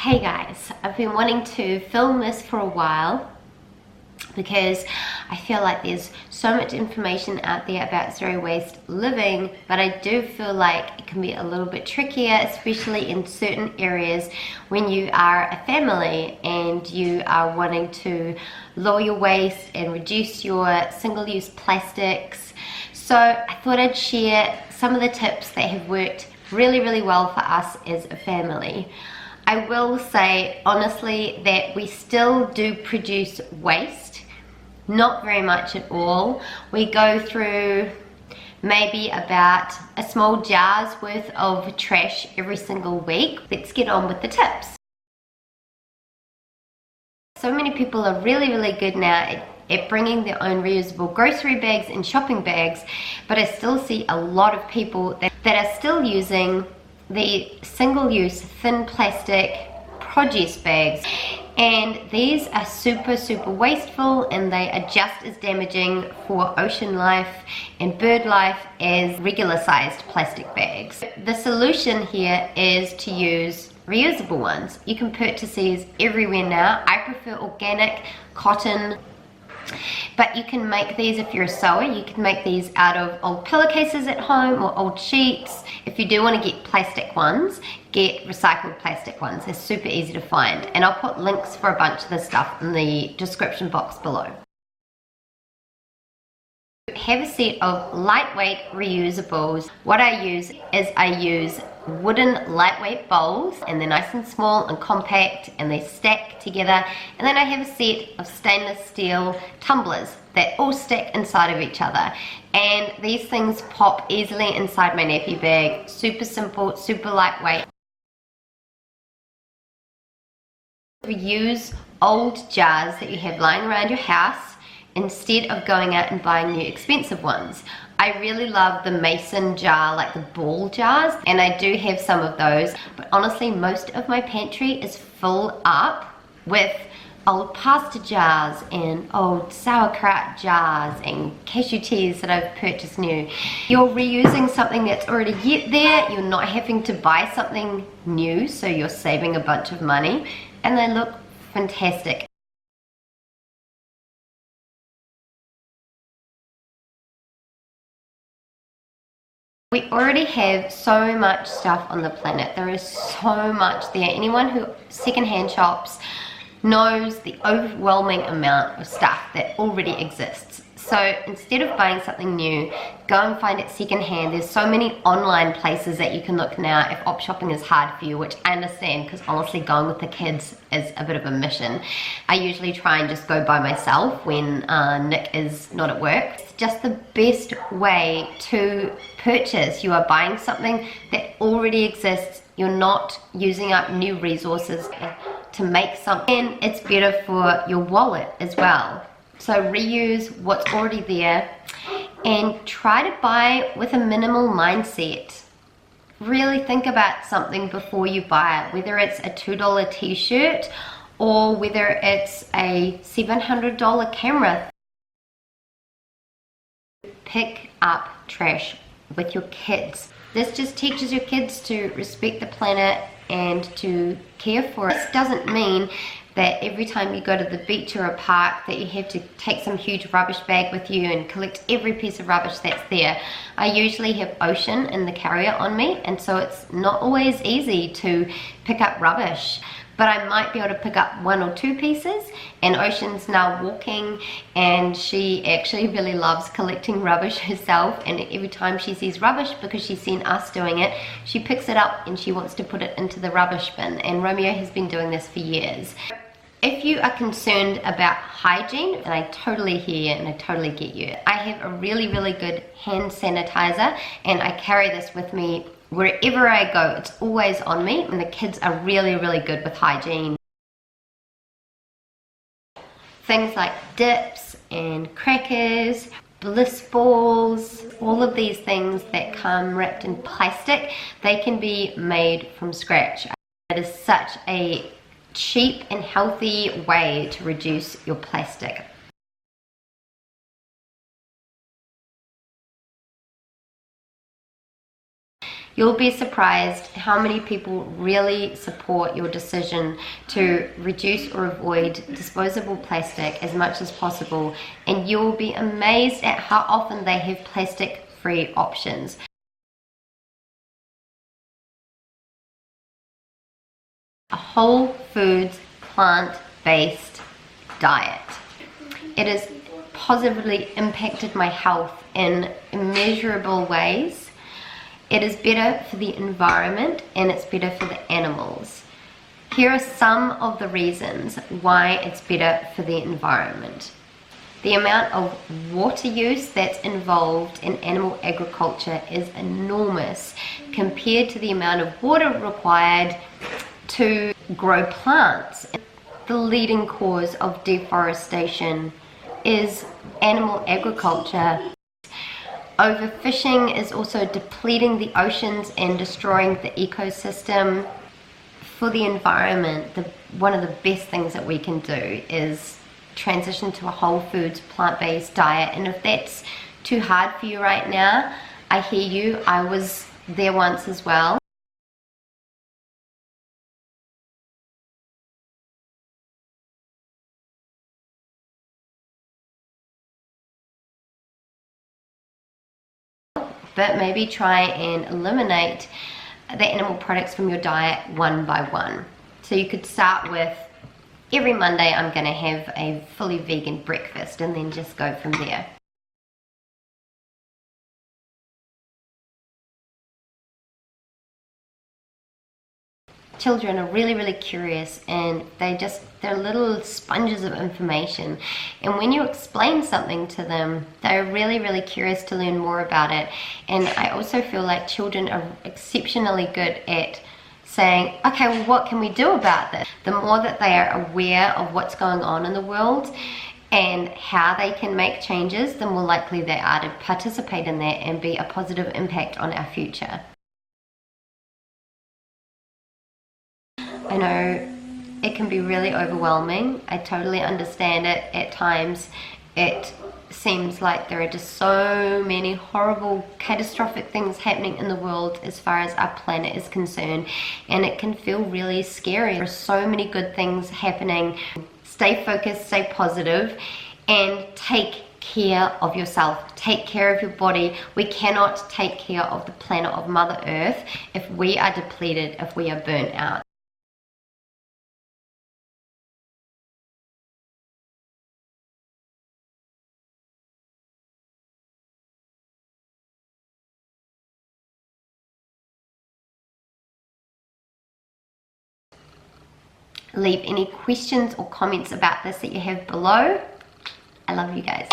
Hey guys, I've been wanting to film this for a while because I feel like there's so much information out there about zero waste living, but I do feel like it can be a little bit trickier, especially in certain areas when you are a family and you are wanting to lower your waste and reduce your single-use plastics. So I thought I'd share some of the tips that have worked really well for us as a family. I will say honestly that we still do produce waste, not very much at all. We go through maybe about a small jar's worth of trash every single week. Let's get on with the tips. So many people are really good now at bringing their own reusable grocery bags and shopping bags, but I still see a lot of people that are still using the single-use thin plastic produce bags, and these are super wasteful, and they are just as damaging for ocean life and bird life as regular sized plastic bags. The solution here is to use reusable ones. You can purchase these everywhere now. I prefer organic cotton, but you can make these, if you're a sewer, you can make these out of old pillowcases at home or old sheets. If you do want to get plastic ones, get recycled plastic ones. They're super easy to find, and I'll put links for a bunch of this stuff in the description box below. Have a set of lightweight reusables. What I use is I use wooden lightweight bowls, and they're nice and small and compact, and they stack together. And then I have a set of stainless steel tumblers that all stack inside of each other, and these things pop easily inside my nappy bag. Super simple, super lightweight. Use old jars that you have lying around your house instead of going out and buying new expensive ones. I really love the mason jar, like the ball jars, and I do have some of those, but honestly most of my pantry is full up with old pasta jars and old sauerkraut jars and cashew teas that I've purchased new. You're reusing something that's already there, you're not having to buy something new, so you're saving a bunch of money, and they look fantastic. We already have so much stuff on the planet. There is so much there. Anyone who secondhand shops knows the overwhelming amount of stuff that already exists. So instead of buying something new, go and find it secondhand. There's so many online places that you can look now if op shopping is hard for you, which I understand, because honestly going with the kids is a bit of a mission. I usually try and just go by myself when Nick is not at work. It's just the best way to purchase. You are buying something that already exists. You're not using up new resources to make something, and it's better for your wallet as well. So reuse what's already there and try to buy with a minimal mindset. Really think about something before you buy it, whether it's a $2 t-shirt or whether it's a $700 camera. Pick up trash with your kids. This just teaches your kids to respect the planet and to care for it. This doesn't mean that every time you go to the beach or a park that you have to take some huge rubbish bag with you and collect every piece of rubbish that's there. I usually have Ocean in the carrier on me, and so it's not always easy to pick up rubbish, but I might be able to pick up 1 or 2 pieces. And Ocean's now walking, and she actually really loves collecting rubbish herself, and every time she sees rubbish, because she's seen us doing it, she picks it up and she wants to put it into the rubbish bin, and Romeo has been doing this for years. If you are concerned about hygiene, and I totally hear you and I totally get you, I have a really good hand sanitizer, and I carry this with me wherever I go. It's always on me, and the kids are really good with hygiene. Things like dips and crackers, bliss balls, all of these things that come wrapped in plastic, they can be made from scratch. It is such a cheap and healthy way to reduce your plastic. You'll be surprised how many people really support your decision to reduce or avoid disposable plastic as much as possible, and you'll be amazed at how often they have plastic-free options. A whole foods, plant-based diet. It has positively impacted my health in immeasurable ways. It is better for the environment and it's better for the animals. Here are some of the reasons why it's better for the environment. The amount of water use that's involved in animal agriculture is enormous compared to the amount of water required to grow plants. The leading cause of deforestation is animal agriculture. Overfishing is also depleting the oceans and destroying the ecosystem. For the environment, one of the best things that we can do is transition to a whole foods, plant-based diet. And if that's too hard for you right now, I hear you. I was there once as well. But maybe try and eliminate the animal products from your diet one by one. So you could start with, every Monday I'm going to have a fully vegan breakfast, and then just go from there. Children are really curious, and they're little sponges of information, and when you explain something to them, they're really curious to learn more about it. And I also feel like children are exceptionally good at saying, okay, well, what can we do about this? The more that they are aware of what's going on in the world and how they can make changes, the more likely they are to participate in that and be a positive impact on our future. I know it can be really overwhelming. I totally understand it. At times it seems like there are just so many horrible, catastrophic things happening in the world as far as our planet is concerned, and it can feel really scary. There are so many good things happening. Stay focused, stay positive, and take care of yourself. Take care of your body. We cannot take care of the planet of Mother Earth if we are depleted, if we are burnt out. Leave any questions or comments about this that you have below. I love you guys.